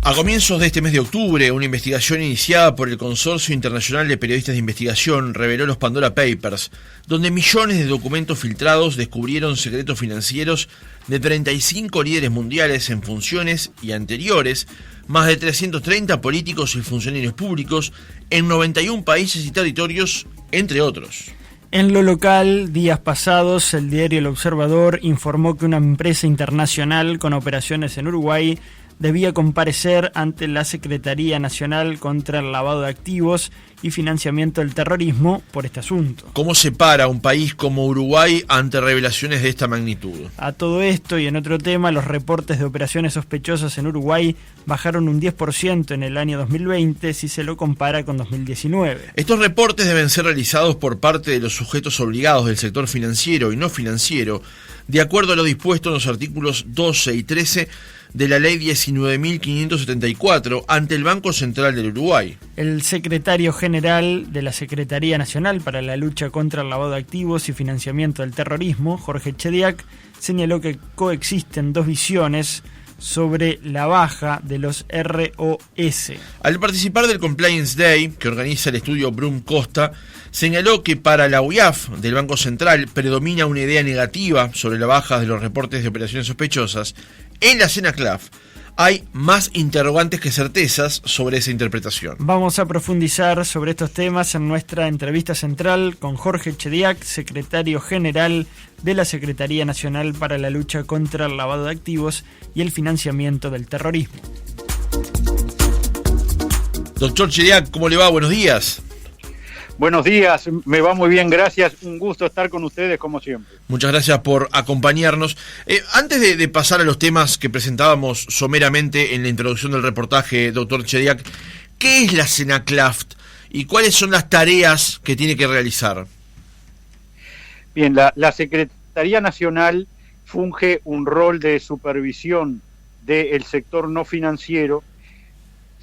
A comienzos de este mes de octubre, una investigación iniciada por el Consorcio Internacional de Periodistas de Investigación reveló los Pandora Papers, donde millones de documentos filtrados descubrieron secretos financieros de 35 líderes mundiales en funciones y anteriores, más de 330 políticos y funcionarios públicos en 91 países y territorios, entre otros. En lo local, días pasados, el diario El Observador informó que una empresa internacional con operaciones en Uruguay debía comparecer ante la Secretaría Nacional contra el Lavado de Activos y Financiamiento del Terrorismo por este asunto. ¿Cómo se para un país como Uruguay ante revelaciones de esta magnitud? A todo esto y en otro tema, los reportes de operaciones sospechosas en Uruguay bajaron un 10% en el año 2020 si se lo compara con 2019. Estos reportes deben ser realizados por parte de los sujetos obligados del sector financiero y no financiero, de acuerdo a lo dispuesto en los artículos 12 y 13 de la Ley 19.574 ante el Banco Central del Uruguay. El secretario general de la Secretaría Nacional para la Lucha contra el Lavado de Activos y Financiamiento del Terrorismo, Jorge Chediak, señaló que coexisten dos visiones sobre la baja de los ROS. Al participar del Compliance Day, que organiza el estudio Brum Costa, señaló que para la UIAF del Banco Central predomina una idea negativa sobre la baja de los reportes de operaciones sospechosas. En la CENACLAF hay más interrogantes que certezas sobre esa interpretación. Vamos a profundizar sobre estos temas en nuestra entrevista central con Jorge Chediak, secretario general de la Secretaría Nacional para la Lucha contra el Lavado de Activos y el Financiamiento del Terrorismo. Doctor Chediak, ¿cómo le va? Buenos días. Buenos días, me va muy bien, gracias. Un gusto estar con ustedes como siempre. Muchas gracias por acompañarnos. Antes de pasar a los temas que presentábamos someramente en la introducción del reportaje, doctor Chediak, ¿qué es la CENACLAF y cuáles son las tareas que tiene que realizar? Bien, la Secretaría Nacional funge un rol de supervisión del sector no financiero.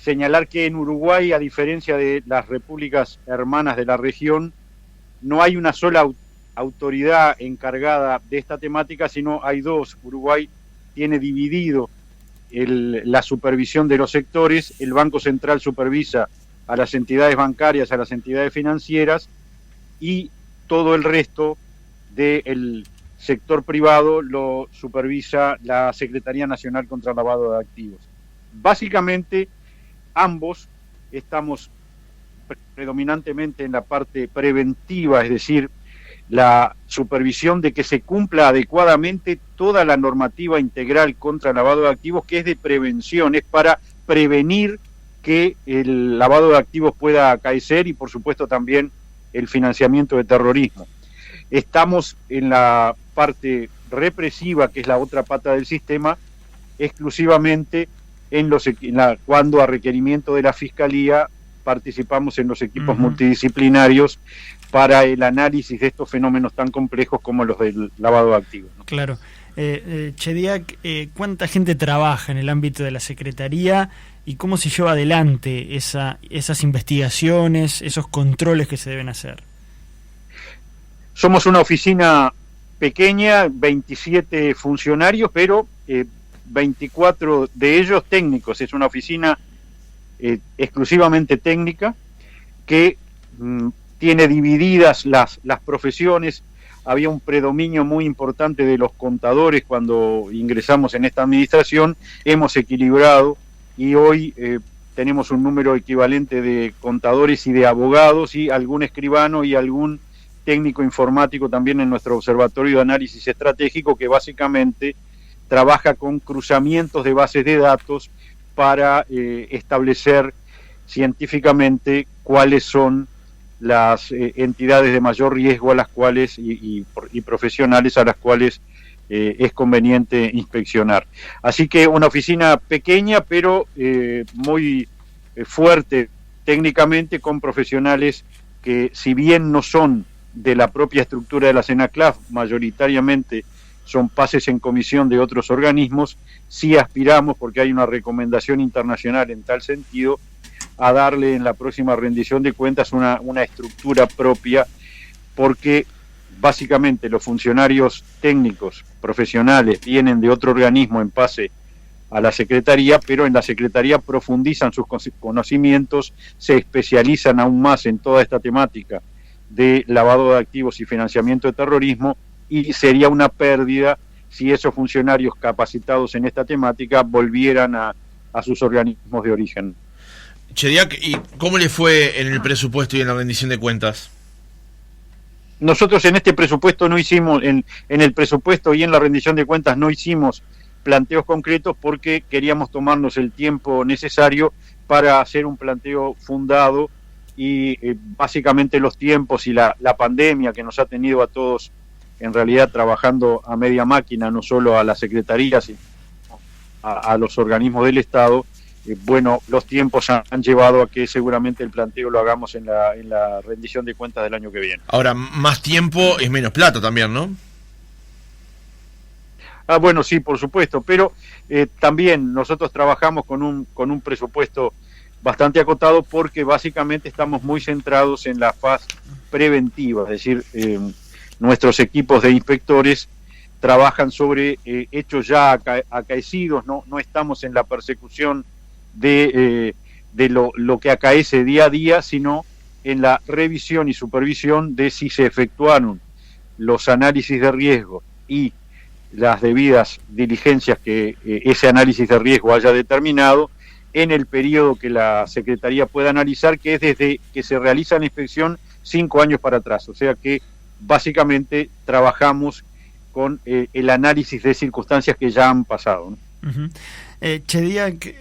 Señalar que en Uruguay, a diferencia de las repúblicas hermanas de la región, no hay una sola autoridad encargada de esta temática, sino hay dos. Uruguay tiene dividido la supervisión de los sectores. El Banco Central supervisa a las entidades bancarias, a las entidades financieras, y todo el resto del sector privado lo supervisa la Secretaría Nacional contra el Lavado de Activos. Básicamente, ambos estamos predominantemente en la parte preventiva, es decir, la supervisión de que se cumpla adecuadamente toda la normativa integral contra el lavado de activos, que es de prevención, es para prevenir que el lavado de activos pueda acaecer y, por supuesto, también el financiamiento de terrorismo. Estamos en la parte represiva, que es la otra pata del sistema, exclusivamente cuando a requerimiento de la Fiscalía participamos en los equipos multidisciplinarios para el análisis de estos fenómenos tan complejos como los del lavado de activos, ¿no? Claro. Chediak, ¿cuánta gente trabaja en el ámbito de la Secretaría y cómo se lleva adelante esas investigaciones, esos controles que se deben hacer? Somos una oficina pequeña, 27 funcionarios, pero 24 de ellos técnicos. Es una oficina exclusivamente técnica que tiene divididas las profesiones. Había un predominio muy importante de los contadores cuando ingresamos en esta administración. Hemos equilibrado y hoy tenemos un número equivalente de contadores y de abogados y algún escribano y algún técnico informático también en nuestro observatorio de análisis estratégico, que básicamente trabaja con cruzamientos de bases de datos para establecer científicamente cuáles son las entidades de mayor riesgo a las cuales y profesionales a las cuales es conveniente inspeccionar. Así que una oficina pequeña, pero muy fuerte técnicamente, con profesionales que, si bien no son de la propia estructura de la CENACLAF, mayoritariamente son pases en comisión de otros organismos, sí aspiramos, porque hay una recomendación internacional en tal sentido, a darle en la próxima rendición de cuentas una estructura propia, porque básicamente los funcionarios técnicos profesionales vienen de otro organismo en pase a la Secretaría, pero en la Secretaría profundizan sus conocimientos, se especializan aún más en toda esta temática de lavado de activos y financiamiento de terrorismo, y sería una pérdida si esos funcionarios capacitados en esta temática volvieran a sus organismos de origen. Chediak, ¿y cómo le fue en el presupuesto y en la rendición de cuentas? Nosotros en este presupuesto no hicimos, en el presupuesto y en la rendición de cuentas no hicimos planteos concretos porque queríamos tomarnos el tiempo necesario para hacer un planteo fundado y básicamente los tiempos y la pandemia que nos ha tenido a todos en realidad trabajando a media máquina, no solo a las secretarías, sino a los organismos del Estado. Bueno, los tiempos han llevado a que seguramente el planteo lo hagamos en la rendición de cuentas del año que viene. Ahora, más tiempo es menos plata también, ¿no? Bueno, sí, por supuesto, pero también nosotros trabajamos con un presupuesto bastante acotado porque básicamente estamos muy centrados en la fase preventiva, es decir, nuestros equipos de inspectores trabajan sobre hechos ya acaecidos, no estamos en la persecución de lo que acaece día a día, sino en la revisión y supervisión de si se efectuaron los análisis de riesgo y las debidas diligencias que ese análisis de riesgo haya determinado en el periodo que la Secretaría pueda analizar, que es desde que se realiza la inspección 5 años para atrás. O sea que básicamente trabajamos con el análisis de circunstancias que ya han pasado, ¿no? Uh-huh. Chediak,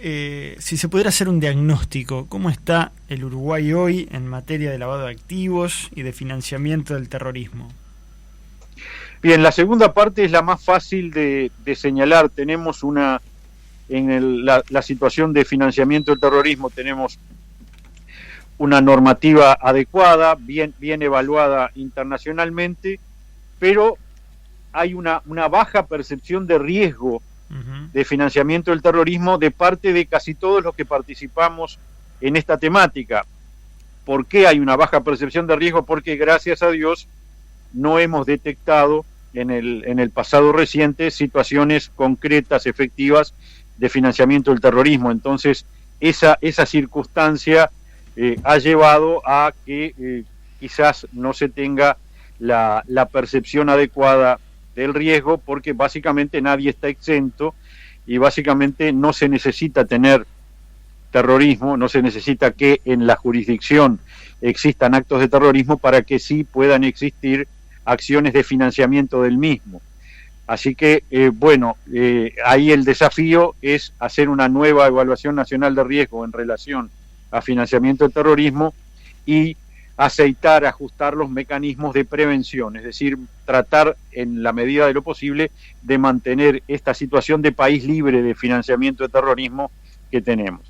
si se pudiera hacer un diagnóstico, ¿cómo está el Uruguay hoy en materia de lavado de activos y de financiamiento del terrorismo? Bien, la segunda parte es la más fácil de señalar. Tenemos la situación de financiamiento del terrorismo, tenemos una normativa adecuada, bien evaluada internacionalmente, pero hay una baja percepción de riesgo de financiamiento del terrorismo de parte de casi todos los que participamos en esta temática. ¿Por qué hay una baja percepción de riesgo? Porque gracias a Dios no hemos detectado en el pasado reciente situaciones concretas, efectivas de financiamiento del terrorismo. Entonces esa circunstancia ha llevado a que quizás no se tenga la percepción adecuada del riesgo, porque básicamente nadie está exento y básicamente no se necesita tener terrorismo, no se necesita que en la jurisdicción existan actos de terrorismo para que sí puedan existir acciones de financiamiento del mismo. Así que, ahí el desafío es hacer una nueva evaluación nacional de riesgo en relación a financiamiento del terrorismo y aceitar, ajustar los mecanismos de prevención, es decir, tratar en la medida de lo posible de mantener esta situación de país libre de financiamiento de terrorismo que tenemos.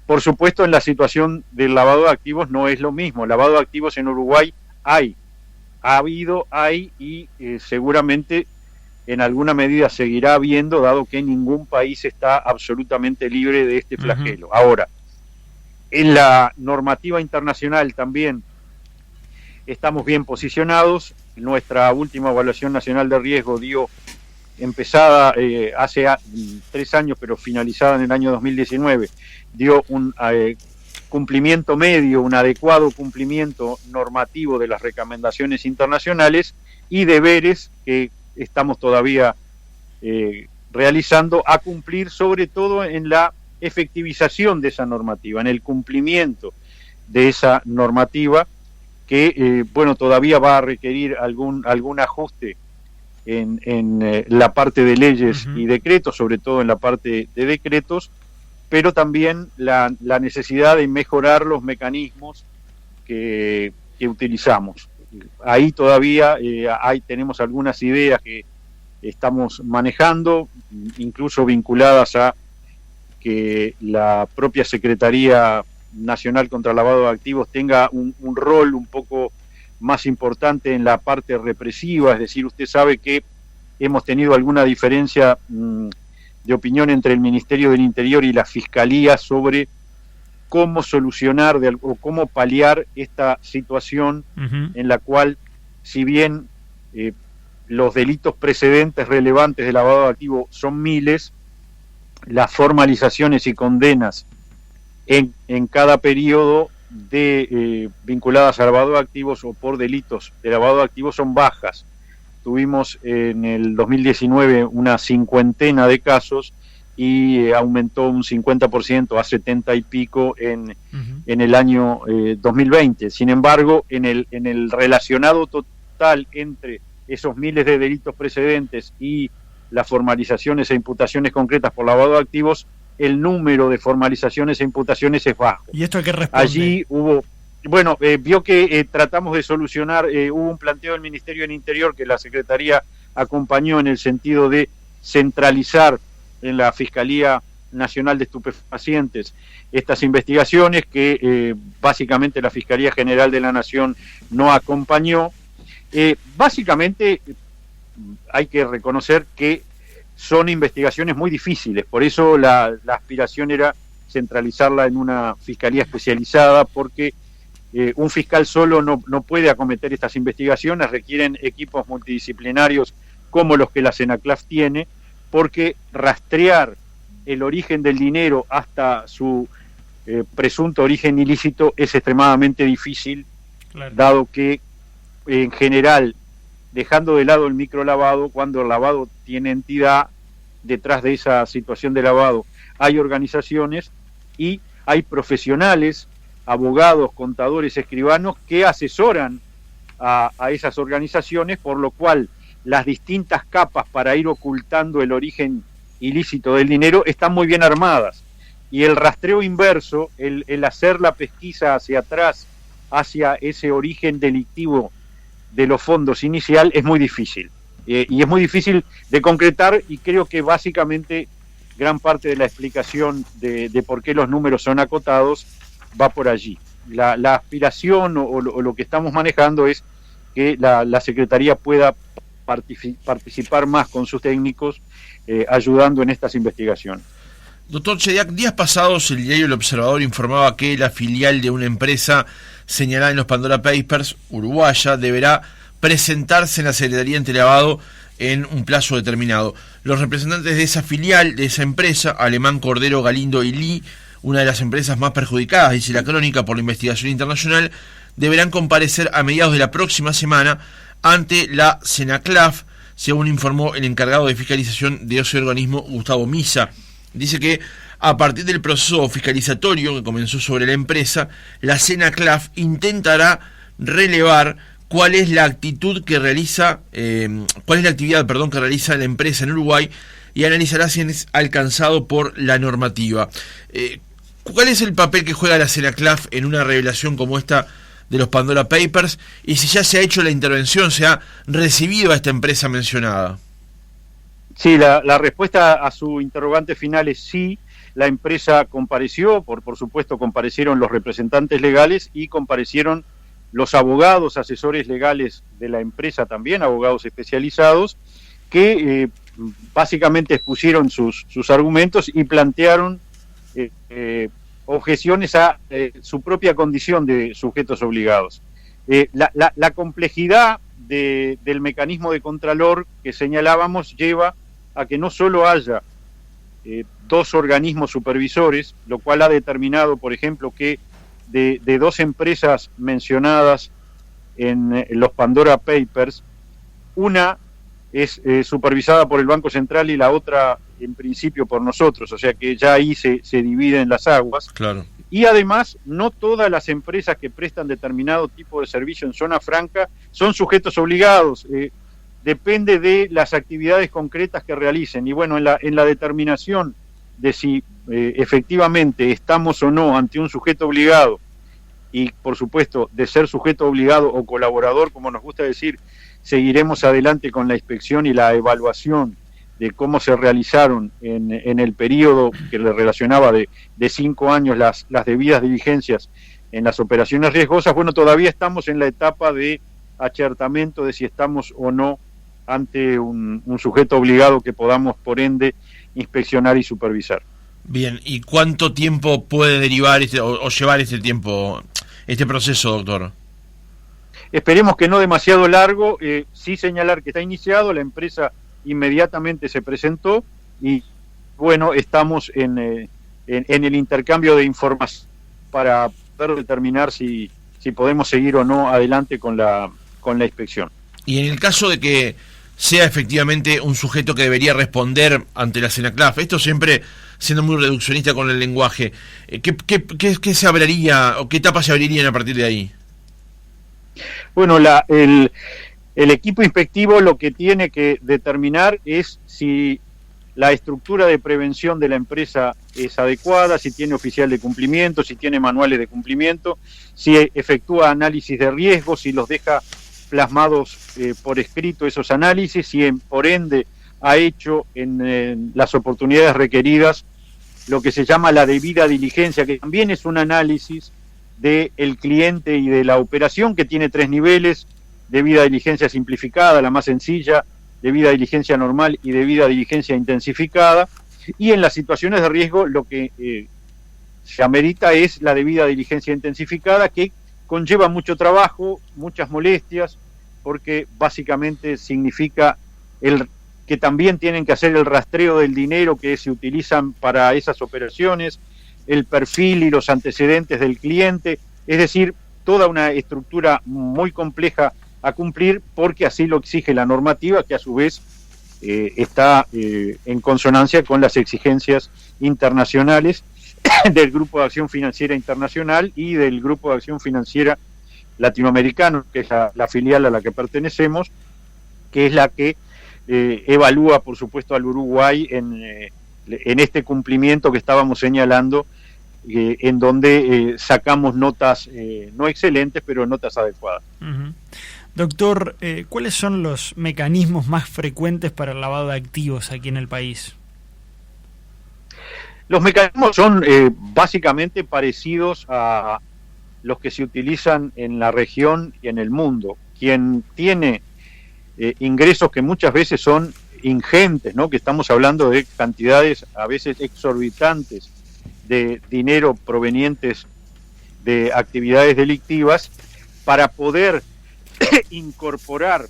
Por supuesto, en la situación del lavado de activos no es lo mismo. Lavado de activos en Uruguay ha habido y seguramente en alguna medida seguirá habiendo, dado que ningún país está absolutamente libre de este flagelo. Uh-huh. Ahora, en la normativa internacional también estamos bien posicionados. Nuestra última evaluación nacional de riesgo empezada hace 3 años, pero finalizada en el año 2019, dio un cumplimiento medio, un adecuado cumplimiento normativo de las recomendaciones internacionales y deberes que estamos todavía realizando a cumplir, sobre todo en la efectivización de esa normativa, en el cumplimiento de esa normativa que todavía va a requerir algún ajuste en la parte de leyes y decretos, sobre todo en la parte de decretos, pero también la necesidad de mejorar los mecanismos que utilizamos. Ahí todavía tenemos algunas ideas que estamos manejando, incluso vinculadas a que la propia Secretaría Nacional contra el Lavado de Activos tenga un rol un poco más importante en la parte represiva. Es decir, usted sabe que hemos tenido alguna diferencia de opinión entre el Ministerio del Interior y la Fiscalía sobre cómo solucionar o cómo paliar esta situación en la cual, si bien los delitos precedentes relevantes de lavado de activos son miles, las formalizaciones y condenas en cada periodo vinculadas a lavado de activos o por delitos de lavado de activos son bajas. Tuvimos en el 2019 una cincuentena de casos y aumentó un 50% a 70 y pico en el año 2020. Sin embargo, en el relacionado total entre esos miles de delitos precedentes y las formalizaciones e imputaciones concretas por lavado de activos, el número de formalizaciones e imputaciones es bajo. ¿Y esto a qué responde? Allí hubo, vio que tratamos de solucionar, hubo un planteo del Ministerio del Interior que la Secretaría acompañó en el sentido de centralizar en la Fiscalía Nacional de Estupefacientes estas investigaciones que básicamente la Fiscalía General de la Nación no acompañó. Básicamente hay que reconocer que son investigaciones muy difíciles, por eso la aspiración era centralizarla en una fiscalía especializada, porque un fiscal solo no puede acometer estas investigaciones, requieren equipos multidisciplinarios como los que la CENACLAF tiene, porque rastrear el origen del dinero hasta su presunto origen ilícito es extremadamente difícil, claro, dado que en general, dejando de lado el microlavado, cuando el lavado tiene entidad, detrás de esa situación de lavado hay organizaciones y hay profesionales, abogados, contadores, escribanos que asesoran a esas organizaciones, por lo cual las distintas capas para ir ocultando el origen ilícito del dinero están muy bien armadas, y el rastreo inverso, el hacer la pesquisa hacia atrás, hacia ese origen delictivo de los fondos inicial, es muy difícil, y es muy difícil de concretar, y creo que básicamente gran parte de la explicación de por qué los números son acotados va por allí. La aspiración o lo que estamos manejando es que la Secretaría pueda participar más con sus técnicos ayudando en estas investigaciones. Doctor Chediak, días pasados el diario El Observador informaba que la filial de una empresa señalada en los Pandora Papers, uruguaya, deberá presentarse en la Secretaría Antilavado en un plazo determinado. Los representantes de esa filial, de esa empresa, Alemán, Cordero, Galindo y Lee, una de las empresas más perjudicadas, dice la crónica, por la investigación internacional, deberán comparecer a mediados de la próxima semana ante la CENACLAF, según informó el encargado de fiscalización de ese organismo, Gustavo Misa. Dice que a partir del proceso fiscalizatorio que comenzó sobre la empresa, la CENACLAF intentará relevar cuál es la actividad que realiza la empresa en Uruguay, y analizará si es alcanzado por la normativa. ¿Cuál es el papel que juega la CENACLAF en una revelación como esta de los Pandora Papers, y si ya se ha hecho la intervención, se ha recibido a esta empresa mencionada? Sí, la respuesta a su interrogante final es sí. La empresa compareció, por supuesto comparecieron los representantes legales y comparecieron los abogados, asesores legales de la empresa también, abogados especializados, que básicamente expusieron sus argumentos y plantearon objeciones a su propia condición de sujetos obligados. La complejidad del mecanismo de contralor que señalábamos lleva a que no solo haya dos organismos supervisores, lo cual ha determinado, por ejemplo, que de dos empresas mencionadas en los Pandora Papers, una es supervisada por el Banco Central y la otra en principio por nosotros, o sea que ya ahí se dividen las aguas. Claro. Y además, no todas las empresas que prestan determinado tipo de servicio en zona franca son sujetos obligados, depende de las actividades concretas que realicen. Y bueno, en la determinación de si efectivamente estamos o no ante un sujeto obligado, y por supuesto de ser sujeto obligado o colaborador, como nos gusta decir, seguiremos adelante con la inspección y la evaluación de cómo se realizaron en el periodo que le relacionaba de 5 años las debidas diligencias en las operaciones riesgosas. Bueno, todavía estamos en la etapa de acertamiento de si estamos o no ante un sujeto obligado que podamos, por ende, inspeccionar y supervisar. Bien, ¿y cuánto tiempo puede derivar o llevar este proceso, doctor? Esperemos que no demasiado largo. Sí señalar que está iniciado, la empresa inmediatamente se presentó y bueno, estamos en el intercambio de información para poder determinar si podemos seguir o no adelante con la inspección. Y en el caso de que sea efectivamente un sujeto que debería responder ante la CENACLAF, esto siempre siendo muy reduccionista con el lenguaje, ¿qué se abriría o qué etapas se abrirían a partir de ahí? Bueno, el equipo inspectivo lo que tiene que determinar es si la estructura de prevención de la empresa es adecuada, si tiene oficial de cumplimiento, si tiene manuales de cumplimiento, si efectúa análisis de riesgo, si los deja plasmados por escrito esos análisis, si por ende ha hecho en las oportunidades requeridas lo que se llama la debida diligencia, que también es un análisis del cliente y de la operación, que tiene 3 niveles: debida diligencia simplificada, la más sencilla, debida diligencia normal y debida diligencia intensificada. Y en las situaciones de riesgo lo que se amerita es la debida diligencia intensificada, que conlleva mucho trabajo, muchas molestias, porque básicamente significa que también tienen que hacer el rastreo del dinero que se utilizan para esas operaciones, el perfil y los antecedentes del cliente, es decir, toda una estructura muy compleja a cumplir, porque así lo exige la normativa, que a su vez está en consonancia con las exigencias internacionales del Grupo de Acción Financiera Internacional y del Grupo de Acción Financiera Latinoamericano, que es la filial a la que pertenecemos, que es la que evalúa, por supuesto, al Uruguay en este cumplimiento que estábamos señalando, en donde sacamos notas no excelentes, pero notas adecuadas. Uh-huh. Doctor, ¿cuáles son los mecanismos más frecuentes para el lavado de activos aquí en el país? Los mecanismos son básicamente parecidos a los que se utilizan en la región y en el mundo. Quien tiene ingresos que muchas veces son ingentes, ¿no? Que estamos hablando de cantidades a veces exorbitantes de dinero provenientes de actividades delictivas, para poder incorporar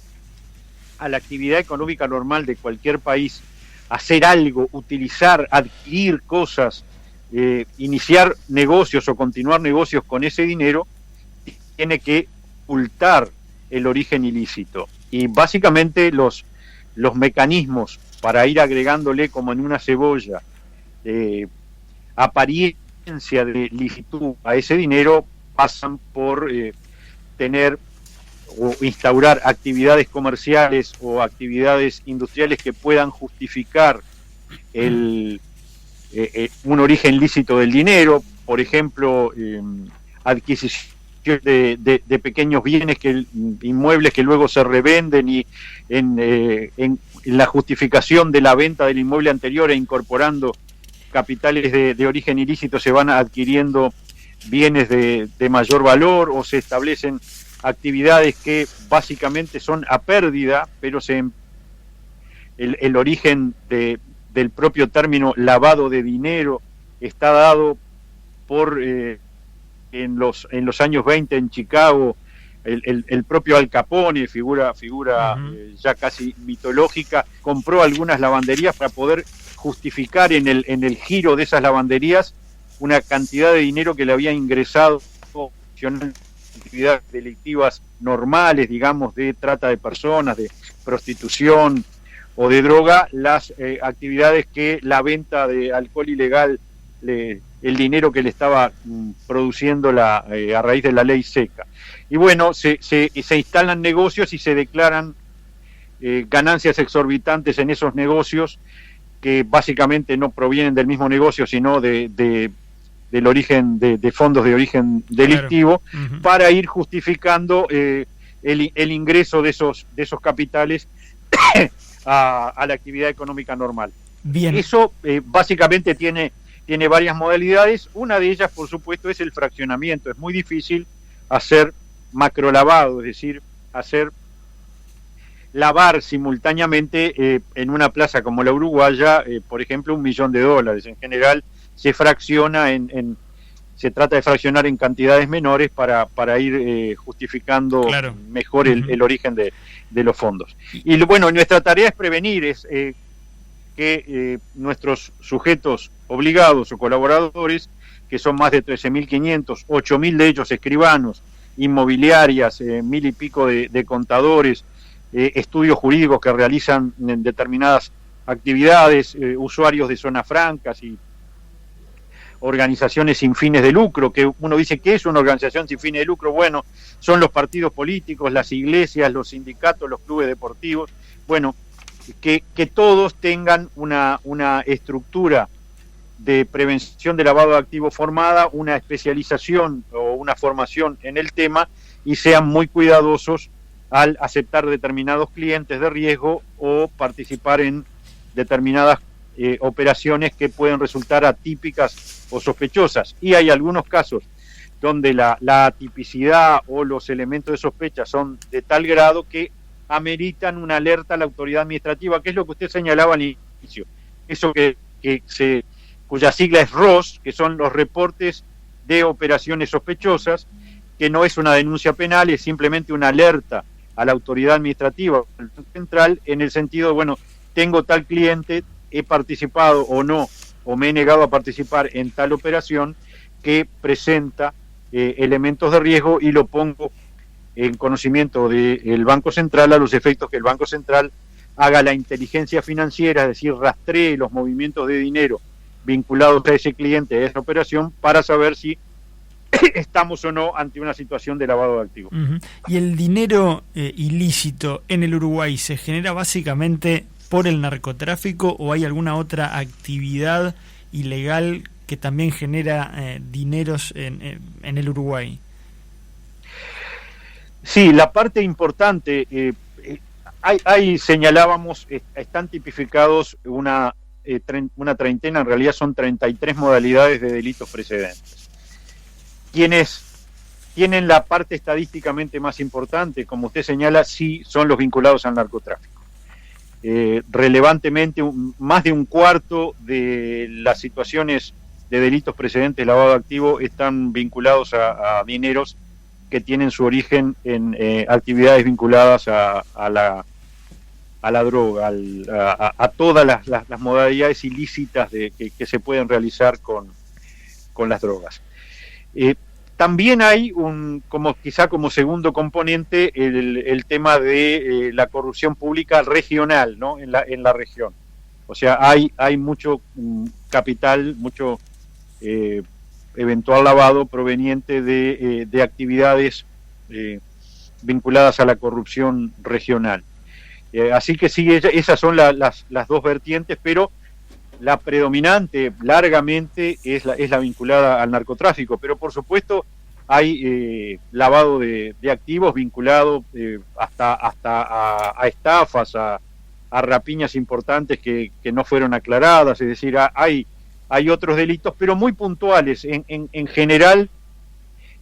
a la actividad económica normal de cualquier país, hacer algo, utilizar, adquirir cosas, iniciar negocios o continuar negocios con ese dinero, tiene que ocultar el origen ilícito. Y básicamente los mecanismos para ir agregándole, como en una cebolla, apariencia de licitud a ese dinero, pasan por tener o instaurar actividades comerciales o actividades industriales que puedan justificar un origen lícito del dinero, por ejemplo, adquisición de pequeños bienes, inmuebles que luego se revenden, y en la justificación de la venta del inmueble anterior e incorporando capitales de origen ilícito se van adquiriendo bienes de mayor valor, o se establecen actividades que básicamente son a pérdida, pero el origen del propio término lavado de dinero está dado por en los años 20 en Chicago, el propio Al Capone, figura uh-huh. Ya casi mitológica, compró algunas lavanderías para poder justificar en el giro de esas lavanderías una cantidad de dinero que le había ingresado en actividades delictivas normales, digamos, de trata de personas, de prostitución o de droga, las actividades que la venta de alcohol ilegal, el dinero que le estaba produciendo a raíz de la ley seca. Y bueno, se instalan negocios y se declaran ganancias exorbitantes en esos negocios, que básicamente no provienen del mismo negocio, sino del origen de fondos de origen delictivo, claro. Uh-huh. Para ir justificando el ingreso de esos capitales a la actividad económica normal. Bien. Eso básicamente tiene varias modalidades. Una de ellas, por supuesto, es el fraccionamiento. Es muy difícil hacer macrolavado, es decir, lavar simultáneamente en una plaza como la uruguaya, por ejemplo, $1 millón. En general se fracciona se trata de fraccionar en cantidades menores para ir justificando, claro, mejor el origen de los fondos. Y bueno, nuestra tarea es prevenir, es que que nuestros sujetos obligados o colaboradores, que son más de 13.500, 8.000 de ellos escribanos, inmobiliarias, 1.000 y pico de contadores, estudios jurídicos que realizan en determinadas actividades, usuarios de zonas francas y organizaciones sin fines de lucro, que uno dice, ¿qué es una organización sin fines de lucro? Bueno, son los partidos políticos, las iglesias, los sindicatos, los clubes deportivos, bueno, que todos tengan una estructura de prevención de lavado de activos formada, una especialización o una formación en el tema y sean muy cuidadosos al aceptar determinados clientes de riesgo o participar en determinadas operaciones que pueden resultar atípicas o sospechosas. Y hay algunos casos donde la atipicidad o los elementos de sospecha son de tal grado que ameritan una alerta a la autoridad administrativa, que es lo que usted señalaba al inicio. Eso cuya sigla es ROS, que son los reportes de operaciones sospechosas, que no es una denuncia penal, es simplemente una alerta a la autoridad administrativa central en el sentido, bueno, tengo tal cliente, he participado o no, o me he negado a participar en tal operación que presenta elementos de riesgo y lo pongo en conocimiento del Banco Central a los efectos que el Banco Central haga la inteligencia financiera, es decir, rastree los movimientos de dinero vinculados a ese cliente, a esa operación, para saber si estamos o no ante una situación de lavado de activos. Uh-huh. ¿Y el dinero ilícito en el Uruguay se genera básicamente por el narcotráfico o hay alguna otra actividad ilegal que también genera dineros en el Uruguay? Sí, la parte importante, hay señalábamos, están tipificados una treintena, en realidad son 33 modalidades de delitos precedentes. Quienes tienen la parte estadísticamente más importante, como usted señala, sí son los vinculados al narcotráfico. Relevantemente, más de un cuarto de las situaciones de delitos precedentes de lavado de activo están vinculados a dineros que tienen su origen en actividades vinculadas a la droga, a todas las modalidades ilícitas que se pueden realizar con las drogas. También hay quizá como segundo componente el tema de la corrupción pública regional, ¿no? en la región. O sea, hay mucho capital, mucho eventual lavado proveniente de actividades vinculadas a la corrupción regional. Así que sí, esas son las dos vertientes, pero la predominante largamente es la vinculada al narcotráfico, pero por supuesto hay lavado de activos vinculado hasta a estafas, a rapiñas importantes que no fueron aclaradas, es decir, hay otros delitos, pero muy puntuales. En general,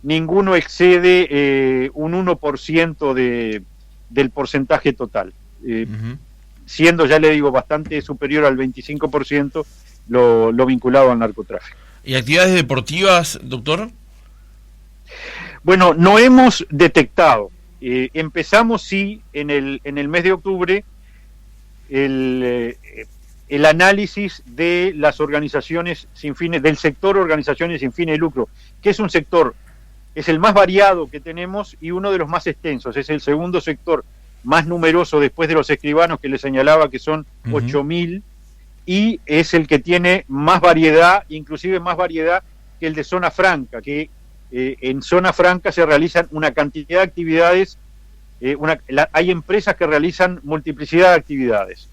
ninguno excede un 1% del porcentaje total. Siendo, ya le digo, bastante superior al 25% lo vinculado al narcotráfico. ¿Y actividades deportivas, doctor? Bueno, no hemos detectado. Empezamos, sí, en el mes de octubre, el análisis de las organizaciones sin fines, del sector organizaciones sin fines de lucro, que es un sector, es el más variado que tenemos y uno de los más extensos, es el segundo sector más numeroso después de los escribanos que le señalaba que son 8.000 y es el que tiene más variedad, inclusive más variedad que el de zona franca, que en zona franca se realizan una cantidad de actividades, hay empresas que realizan multiplicidad de actividades,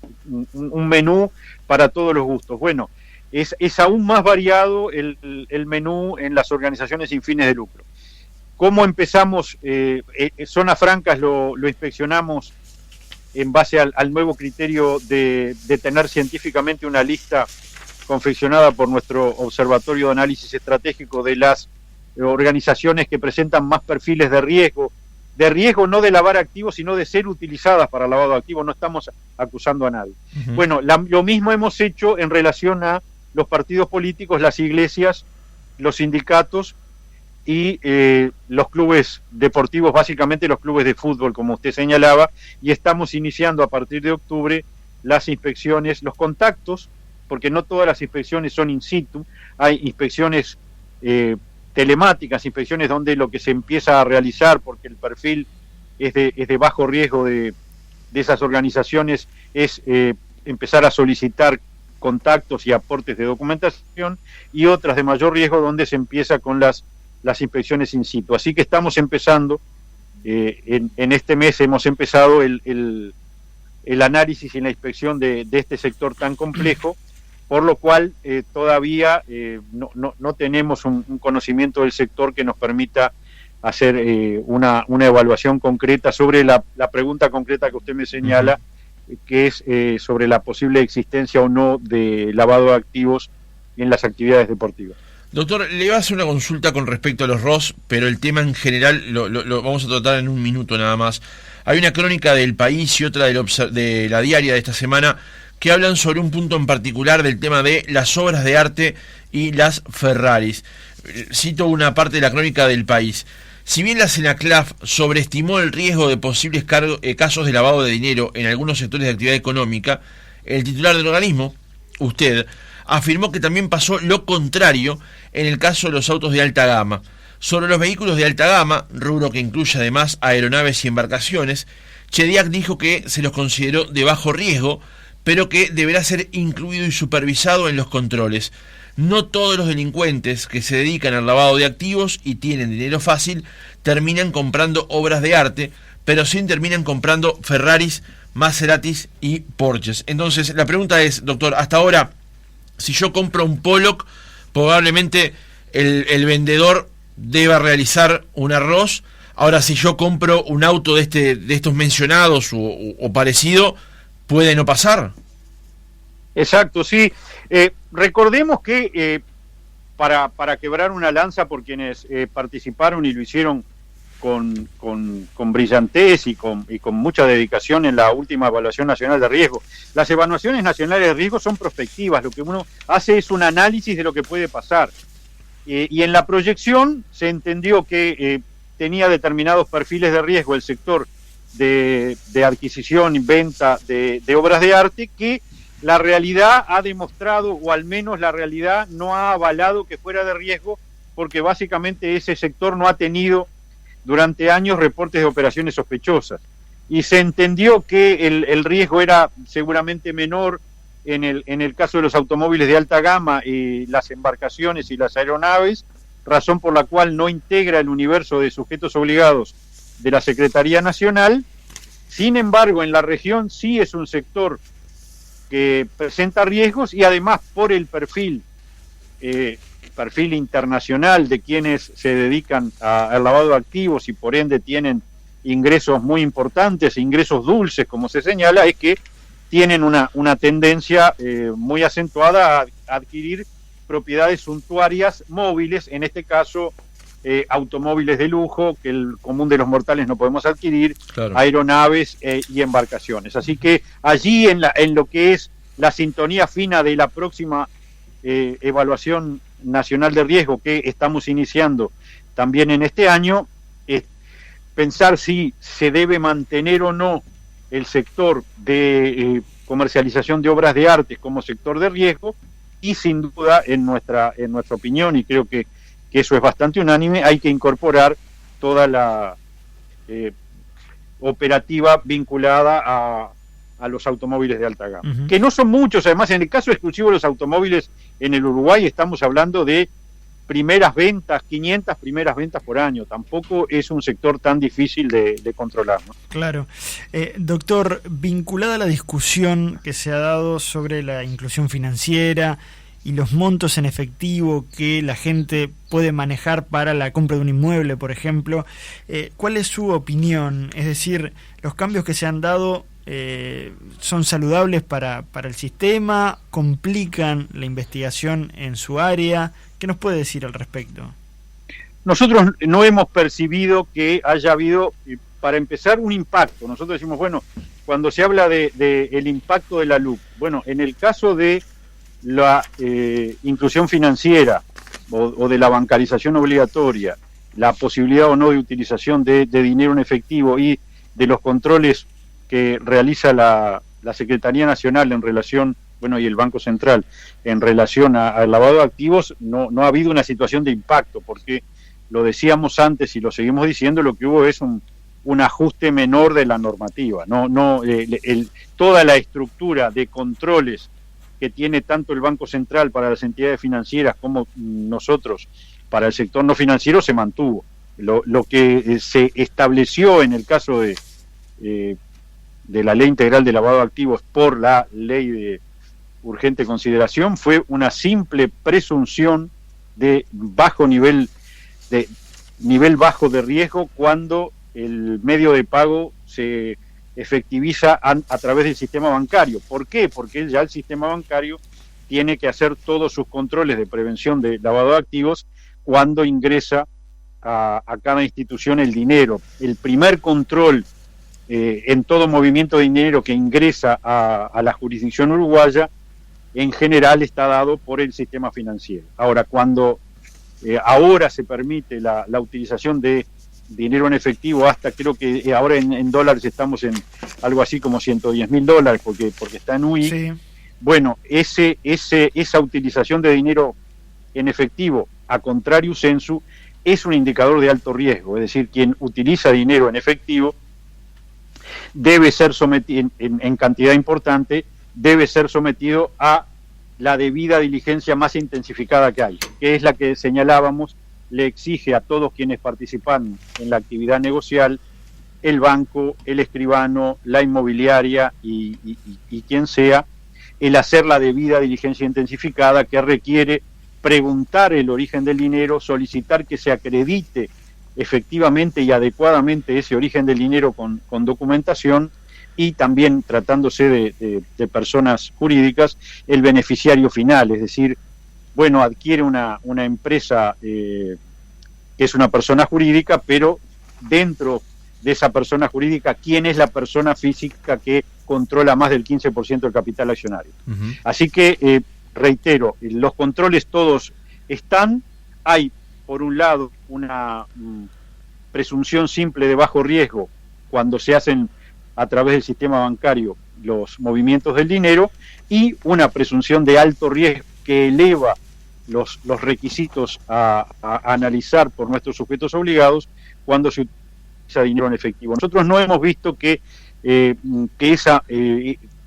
un menú para todos los gustos. Bueno, es aún más variado el menú en las organizaciones sin fines de lucro. ¿Cómo empezamos? Zonas francas lo inspeccionamos en base al nuevo criterio de tener científicamente una lista confeccionada por nuestro Observatorio de Análisis Estratégico de las organizaciones que presentan más perfiles de riesgo no de lavar activos, sino de ser utilizadas para lavado de activos, no estamos acusando a nadie. Bueno, lo mismo hemos hecho en relación a los partidos políticos, las iglesias, los sindicatos y los clubes deportivos, básicamente los clubes de fútbol, como usted señalaba, y estamos iniciando a partir de octubre las inspecciones, los contactos, porque no todas las inspecciones son in situ, hay inspecciones telemáticas, inspecciones donde lo que se empieza a realizar, porque el perfil es de bajo riesgo de esas organizaciones, es empezar a solicitar contactos y aportes de documentación, y otras de mayor riesgo donde se empieza con las inspecciones in situ. Así que estamos empezando, en este mes hemos empezado el análisis y la inspección de este sector tan complejo, por lo cual todavía no tenemos un conocimiento del sector que nos permita hacer una evaluación concreta sobre la pregunta concreta que usted me señala, que es sobre la posible existencia o no de lavado de activos en las actividades deportivas. Doctor, le iba a hacer una consulta con respecto a los ROS, pero el tema en general lo vamos a tratar en un minuto nada más. Hay una crónica del País y otra de la Diaria de esta semana que hablan sobre un punto en particular del tema de las obras de arte y las Ferraris. Cito una parte de la crónica del País. Si bien la CENACLAF sobreestimó el riesgo de posibles casos de lavado de dinero en algunos sectores de actividad económica, el titular del organismo, usted, afirmó que también pasó lo contrario en el caso de los autos de alta gama. Sobre los vehículos de alta gama, rubro que incluye además aeronaves y embarcaciones, Chediak dijo que se los consideró de bajo riesgo, pero que deberá ser incluido y supervisado en los controles. No todos los delincuentes que se dedican al lavado de activos y tienen dinero fácil terminan comprando obras de arte, pero sí terminan comprando Ferraris, Maseratis y Porsches. Entonces, la pregunta es, doctor, hasta ahora, si yo compro un Pollock, probablemente el vendedor deba realizar un arroz. Ahora, si yo compro un auto de estos mencionados o parecido, ¿puede no pasar? Exacto, sí. Recordemos que para quebrar una lanza por quienes participaron y lo hicieron con brillantez y con mucha dedicación en la última evaluación nacional de riesgo. Las evaluaciones nacionales de riesgo son prospectivas, lo que uno hace es un análisis de lo que puede pasar. Y en la proyección se entendió que tenía determinados perfiles de riesgo el sector de adquisición y venta de obras de arte, que la realidad ha demostrado, o al menos la realidad no ha avalado que fuera de riesgo, porque básicamente ese sector no ha tenido durante años reportes de operaciones sospechosas. Y se entendió que el riesgo era seguramente menor en el caso de los automóviles de alta gama y las embarcaciones y las aeronaves, razón por la cual no integra el universo de sujetos obligados de la Secretaría Nacional. Sin embargo, en la región sí es un sector que presenta riesgos, y además por el perfil internacional de quienes se dedican al lavado de activos y por ende tienen ingresos muy importantes, ingresos dulces, como se señala, es que tienen una tendencia muy acentuada a adquirir propiedades suntuarias móviles, en este caso automóviles de lujo que el común de los mortales no podemos adquirir, claro, aeronaves y embarcaciones. Así que allí en lo que es la sintonía fina de la próxima evaluación nacional de riesgo que estamos iniciando también en este año, es pensar si se debe mantener o no el sector de comercialización de obras de arte como sector de riesgo, y sin duda en nuestra opinión, y creo que eso es bastante unánime, hay que incorporar toda la operativa vinculada a los automóviles de alta gama, que no son muchos. Además, en el caso exclusivo de los automóviles en el Uruguay estamos hablando de primeras ventas, 500 primeras ventas por año. Tampoco es un sector tan difícil de controlar, ¿no? Claro. Doctor, vinculada a la discusión que se ha dado sobre la inclusión financiera y los montos en efectivo que la gente puede manejar para la compra de un inmueble, por ejemplo, ¿cuál es su opinión? Es decir, ¿los cambios que se han dado son saludables para el sistema? ¿Complican la investigación en su área? ¿Qué nos puede decir al respecto? Nosotros no hemos percibido que haya habido, para empezar, un impacto. Nosotros decimos, bueno, cuando se habla de el impacto de la LUC, bueno, en el caso de la inclusión financiera o de la bancarización obligatoria, la posibilidad o no de utilización de dinero en efectivo y de los controles que realiza la la Secretaría Nacional en relación, bueno, y el Banco Central en relación al lavado de activos, no ha habido una situación de impacto, porque lo decíamos antes y lo seguimos diciendo, lo que hubo es un ajuste menor de la normativa. Toda la estructura de controles que tiene tanto el Banco Central para las entidades financieras como nosotros para el sector no financiero se mantuvo. Lo que se estableció en el caso de la Ley Integral de Lavado de Activos por la Ley de Urgente Consideración fue una simple presunción de nivel bajo de riesgo cuando el medio de pago se efectiviza a través del sistema bancario. ¿Por qué? Porque ya el sistema bancario tiene que hacer todos sus controles de prevención de lavado de activos cuando ingresa a cada institución el dinero. El primer control en todo movimiento de dinero que ingresa a la jurisdicción uruguaya, en general está dado por el sistema financiero. Ahora, cuando ahora se permite la utilización de dinero en efectivo, hasta creo que ahora en dólares estamos en algo así como $110.000 porque está en UI. Sí. Bueno, esa utilización de dinero en efectivo a contrario sensu es un indicador de alto riesgo, es decir, quien utiliza dinero en efectivo debe ser sometido en cantidad importante, debe ser sometido a la debida diligencia más intensificada que hay, que es la que señalábamos, le exige a todos quienes participan en la actividad negocial, el banco, el escribano, la inmobiliaria y quien sea, el hacer la debida diligencia intensificada que requiere preguntar el origen del dinero, solicitar que se acredite efectivamente y adecuadamente ese origen del dinero con documentación, y también, tratándose de personas jurídicas, el beneficiario final, es decir, bueno, adquiere una empresa que es una persona jurídica, pero dentro de esa persona jurídica, ¿quién es la persona física que controla más del 15% del capital accionario? Uh-huh. Así que, reitero, los controles todos están, hay por un lado una presunción simple de bajo riesgo cuando se hacen a través del sistema bancario los movimientos del dinero, y una presunción de alto riesgo que eleva los requisitos a analizar por nuestros sujetos obligados cuando se utiliza dinero en efectivo. Nosotros no hemos visto que esa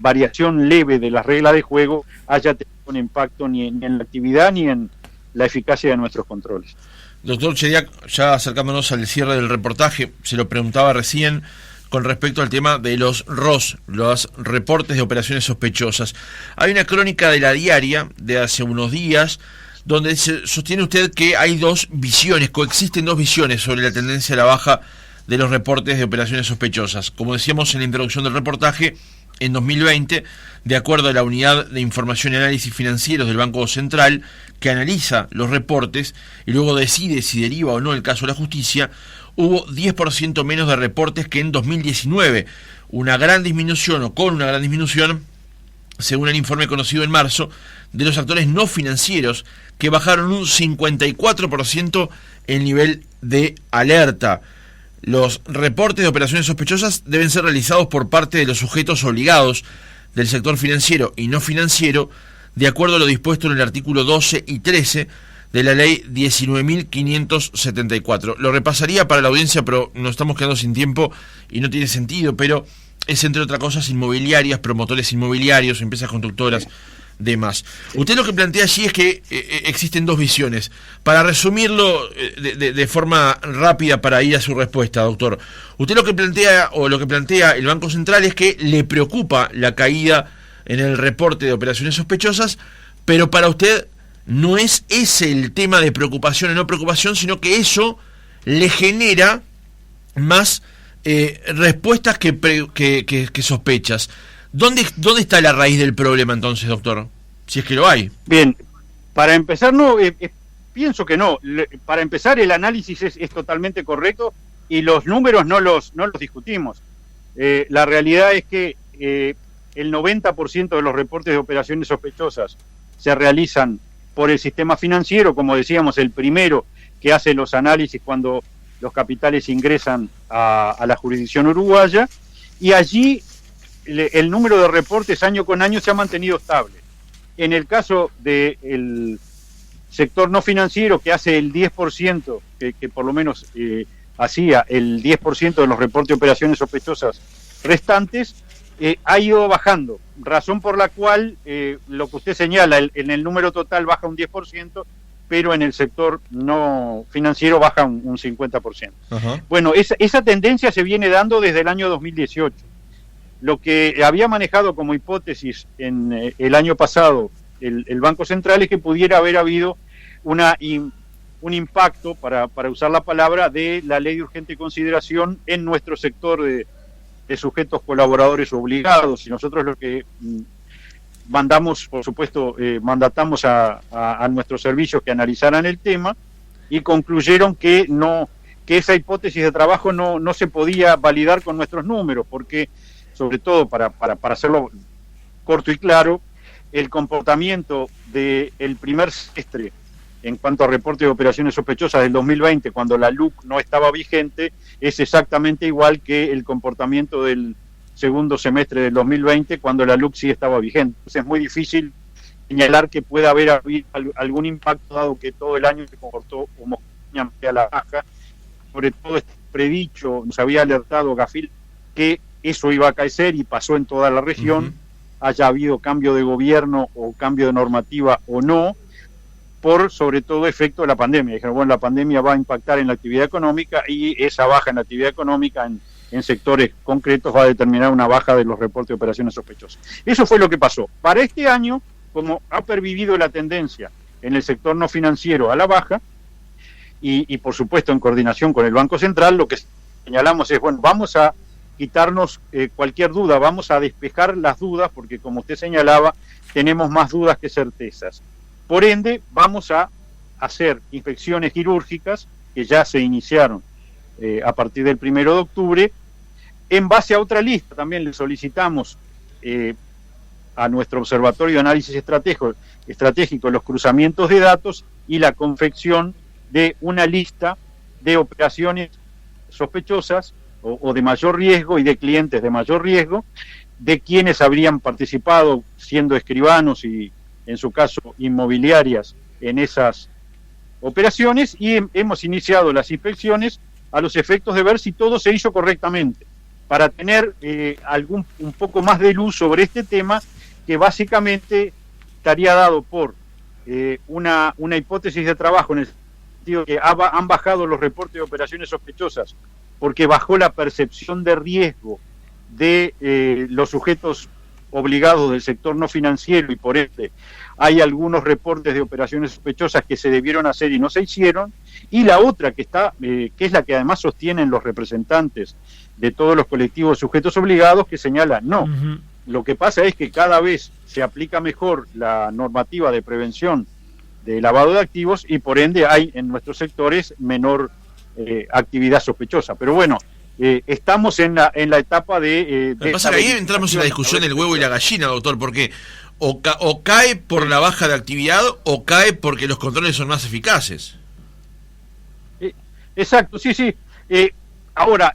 variación leve de las reglas de juego haya tenido un impacto ni en la actividad ni en la eficacia de nuestros controles. Doctor Chediak, ya acercándonos al cierre del reportaje, se lo preguntaba recién con respecto al tema de los ROS, los reportes de operaciones sospechosas. Hay una crónica de La Diaria de hace unos días donde sostiene usted que hay dos visiones, coexisten dos visiones sobre la tendencia a la baja de los reportes de operaciones sospechosas. Como decíamos en la introducción del reportaje, en 2020, de acuerdo a la Unidad de Información y Análisis Financieros del Banco Central, que analiza los reportes y luego decide si deriva o no el caso a la justicia, hubo 10% menos de reportes que en 2019, una gran disminución o con una gran disminución, según el informe conocido en marzo, de los actores no financieros, que bajaron un 54% el nivel de alerta. Los reportes de operaciones sospechosas deben ser realizados por parte de los sujetos obligados del sector financiero y no financiero, de acuerdo a lo dispuesto en el artículo 12 y 13 de la ley 19.574. Lo repasaría para la audiencia, pero nos estamos quedando sin tiempo y no tiene sentido, pero es, entre otras cosas, inmobiliarias, promotores inmobiliarios, empresas constructoras, demás. Usted lo que plantea allí es que existen dos visiones. Para resumirlo de forma rápida para ir a su respuesta, doctor, usted lo que plantea el Banco Central es que le preocupa la caída en el reporte de operaciones sospechosas, pero para usted no es ese el tema de preocupación o no preocupación, sino que eso le genera más respuestas que sospechas. ¿Dónde está la raíz del problema entonces, doctor? Si es que lo hay. Bien, para empezar, pienso que no. Para empezar, el análisis es totalmente correcto y los números no los discutimos. La realidad es que el 90% de los reportes de operaciones sospechosas se realizan por el sistema financiero, como decíamos, el primero que hace los análisis cuando los capitales ingresan a la jurisdicción uruguaya, y allí el número de reportes año con año se ha mantenido estable. En el caso del sector no financiero, que hace el 10%, que por lo menos hacía el 10% de los reportes de operaciones sospechosas restantes, ha ido bajando, razón por la cual lo que usted señala, en el número total baja un 10%, pero en el sector no financiero baja un 50%. Ajá. Bueno, esa tendencia se viene dando desde el año 2018. Lo que había manejado como hipótesis en el año pasado el Banco Central es que pudiera haber habido un impacto, para usar la palabra, de la ley de urgente consideración en nuestro sector de sujetos colaboradores obligados, y nosotros lo que mandamos, por supuesto, mandatamos a nuestros servicios que analizaran el tema y concluyeron que esa hipótesis de trabajo no se podía validar con nuestros números, porque, sobre todo, para hacerlo corto y claro, el comportamiento del primer semestre en cuanto a reporte de operaciones sospechosas del 2020, cuando la LUC no estaba vigente, es exactamente igual que el comportamiento del segundo semestre del 2020, cuando la LUC sí estaba vigente. Entonces es muy difícil señalar que pueda haber habido algún impacto, dado que todo el año se comportó homogéneamente a la baja. Sobre todo este predicho, nos había alertado Gafil que eso iba a acaecer y pasó en toda la región, haya habido cambio de gobierno o cambio de normativa o no, por sobre todo efecto de la pandemia. Dijeron, bueno, la pandemia va a impactar en la actividad económica y esa baja en la actividad económica en sectores concretos va a determinar una baja de los reportes de operaciones sospechosas. Eso fue lo que pasó. Para este año, como ha pervivido la tendencia en el sector no financiero a la baja, y por supuesto en coordinación con el Banco Central, lo que señalamos es, bueno, vamos a quitarnos cualquier duda, vamos a despejar las dudas, porque como usted señalaba, tenemos más dudas que certezas. Por ende, vamos a hacer inspecciones quirúrgicas, que ya se iniciaron a partir del 1 de octubre, en base a otra lista. También le solicitamos a nuestro Observatorio de Análisis Estratégico los cruzamientos de datos y la confección de una lista de operaciones sospechosas o de mayor riesgo y de clientes de mayor riesgo, de quienes habrían participado siendo escribanos y, en su caso, inmobiliarias en esas operaciones, y hemos iniciado las inspecciones a los efectos de ver si todo se hizo correctamente, para tener un poco más de luz sobre este tema, que básicamente estaría dado por una hipótesis de trabajo, en el sentido que han bajado los reportes de operaciones sospechosas porque bajó la percepción de riesgo de los sujetos obligados del sector no financiero, y por ende hay algunos reportes de operaciones sospechosas que se debieron hacer y no se hicieron. Y la otra que es la que además sostienen los representantes de todos los colectivos de sujetos obligados, que señalan, lo que pasa es que cada vez se aplica mejor la normativa de prevención de lavado de activos y por ende hay en nuestros sectores menor actividad sospechosa. Pero bueno, estamos en la etapa de... Lo que pasa es que ahí entramos en la discusión del huevo y la gallina, doctor, porque o cae por la baja de actividad o cae porque los controles son más eficaces. Exacto, sí. Ahora,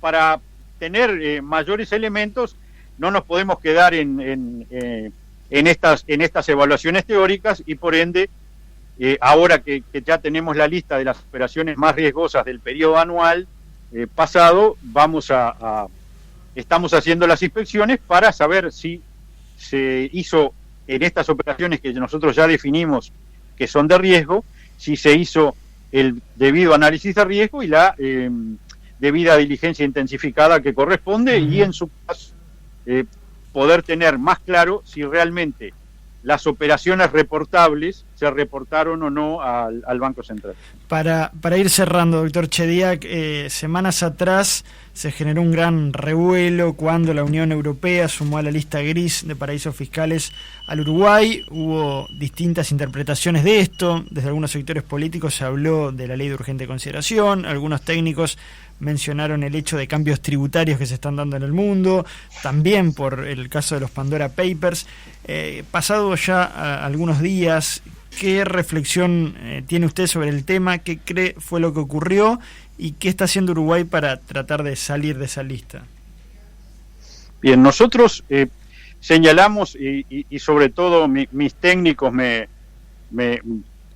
para tener mayores elementos, no nos podemos quedar en estas evaluaciones teóricas, y por ende, ahora que ya tenemos la lista de las operaciones más riesgosas del periodo anual pasado, estamos haciendo las inspecciones para saber si se hizo en estas operaciones que nosotros ya definimos que son de riesgo, si se hizo el debido análisis de riesgo y la debida diligencia intensificada que corresponde, y en su caso poder tener más claro si realmente las operaciones reportables se reportaron o no al Banco Central. Para ir cerrando, doctor Chediak, semanas atrás se generó un gran revuelo cuando la Unión Europea sumó a la lista gris de paraísos fiscales al Uruguay. Hubo distintas interpretaciones de esto. Desde algunos sectores políticos se habló de la ley de urgente consideración, algunos técnicos mencionaron el hecho de cambios tributarios que se están dando en el mundo, también por el caso de los Pandora Papers. Pasado ya algunos días, ¿qué reflexión tiene usted sobre el tema? ¿Qué cree fue lo que ocurrió? ¿Y qué está haciendo Uruguay para tratar de salir de esa lista? Bien, nosotros señalamos y sobre todo mis técnicos me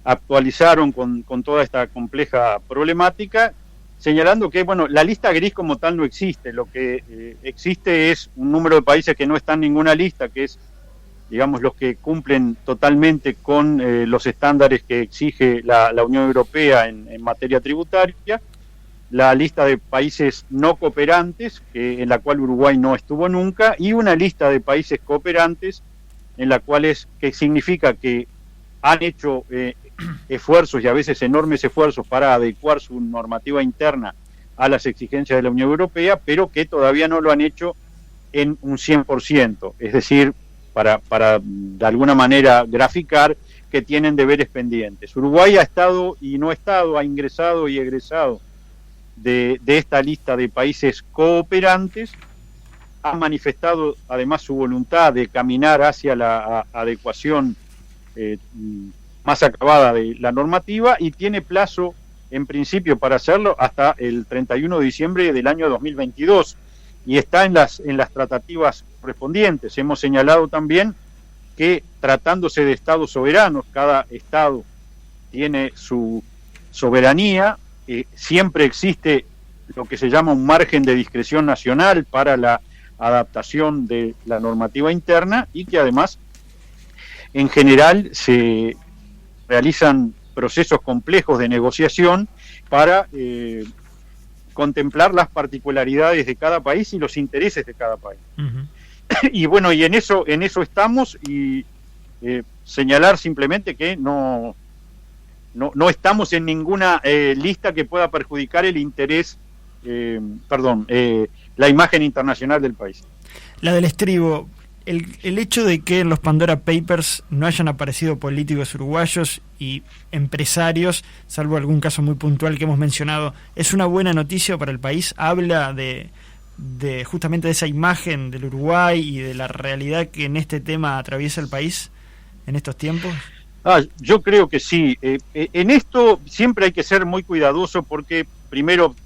actualizaron con toda esta compleja problemática, señalando que, bueno, la lista gris como tal no existe. Lo que existe es un número de países que no están en ninguna lista, que es, digamos, los que cumplen totalmente con los estándares que exige la Unión Europea en materia tributaria. La lista de países no cooperantes, en la cual Uruguay no estuvo nunca, y una lista de países cooperantes, en la cual que significa que han hecho esfuerzos y a veces enormes esfuerzos para adecuar su normativa interna a las exigencias de la Unión Europea, pero que todavía no lo han hecho en un 100%, es decir, para de alguna manera graficar que tienen deberes pendientes. Uruguay ha estado y no ha estado, ha ingresado y egresado de esta lista de países cooperantes, ha manifestado además su voluntad de caminar hacia la adecuación más acabada de la normativa, y tiene plazo en principio para hacerlo hasta el 31 de diciembre del año 2022, y está en las tratativas correspondientes. Hemos señalado también que, tratándose de estados soberanos, cada estado tiene su soberanía, siempre existe lo que se llama un margen de discreción nacional para la adaptación de la normativa interna, y que además en general se realizan procesos complejos de negociación para contemplar las particularidades de cada país y los intereses de cada país. Uh-huh. Y bueno, y en eso estamos, y señalar simplemente que no estamos en ninguna lista que pueda perjudicar el interés, la imagen internacional del país. La del estribo. El hecho de que en los Pandora Papers no hayan aparecido políticos uruguayos y empresarios, salvo algún caso muy puntual que hemos mencionado, ¿es una buena noticia para el país? ¿Habla de justamente de esa imagen del Uruguay y de la realidad que en este tema atraviesa el país en estos tiempos? Yo creo que sí. En esto siempre hay que ser muy cuidadoso, porque primero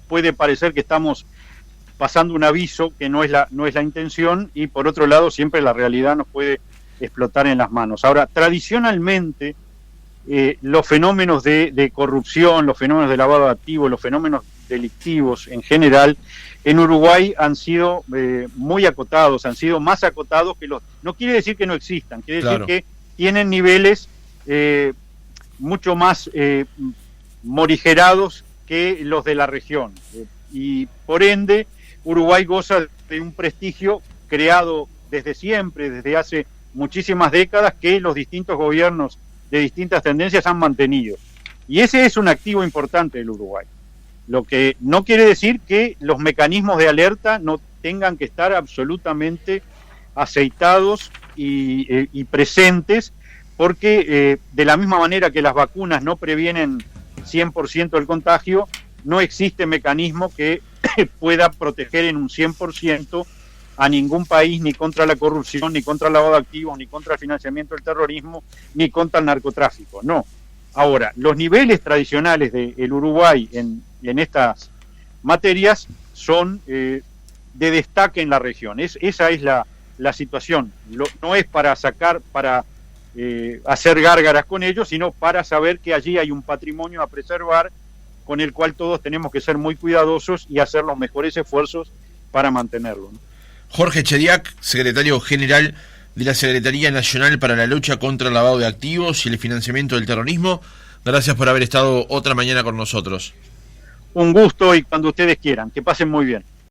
puede parecer que estamos pasando un aviso que no es la intención, y por otro lado siempre la realidad nos puede explotar en las manos. Ahora, tradicionalmente los fenómenos de corrupción, los fenómenos de lavado de activos, los fenómenos delictivos en general en Uruguay han sido muy acotados, han sido más acotados que los... No quiere decir que no existan, quiere decir que tienen niveles mucho más morigerados que los de la región, y por ende Uruguay goza de un prestigio creado desde siempre, desde hace muchísimas décadas, que los distintos gobiernos de distintas tendencias han mantenido. Y ese es un activo importante del Uruguay. Lo que no quiere decir que los mecanismos de alerta no tengan que estar absolutamente aceitados y presentes, porque de la misma manera que las vacunas no previenen 100% el contagio, no existe mecanismo que pueda proteger en un 100% a ningún país, ni contra la corrupción, ni contra el lavado de activos, ni contra el financiamiento del terrorismo, ni contra el narcotráfico. No. Ahora, los niveles tradicionales del Uruguay en estas materias son de destaque en la región. Esa es la situación. No es para hacer gárgaras con ellos, sino para saber que allí hay un patrimonio a preservar, con el cual todos tenemos que ser muy cuidadosos y hacer los mejores esfuerzos para mantenerlo, ¿no? Jorge Chediak, secretario general de la Secretaría Nacional para la Lucha contra el Lavado de Activos y el Financiamiento del Terrorismo, gracias por haber estado otra mañana con nosotros. Un gusto, y cuando ustedes quieran. Que pasen muy bien.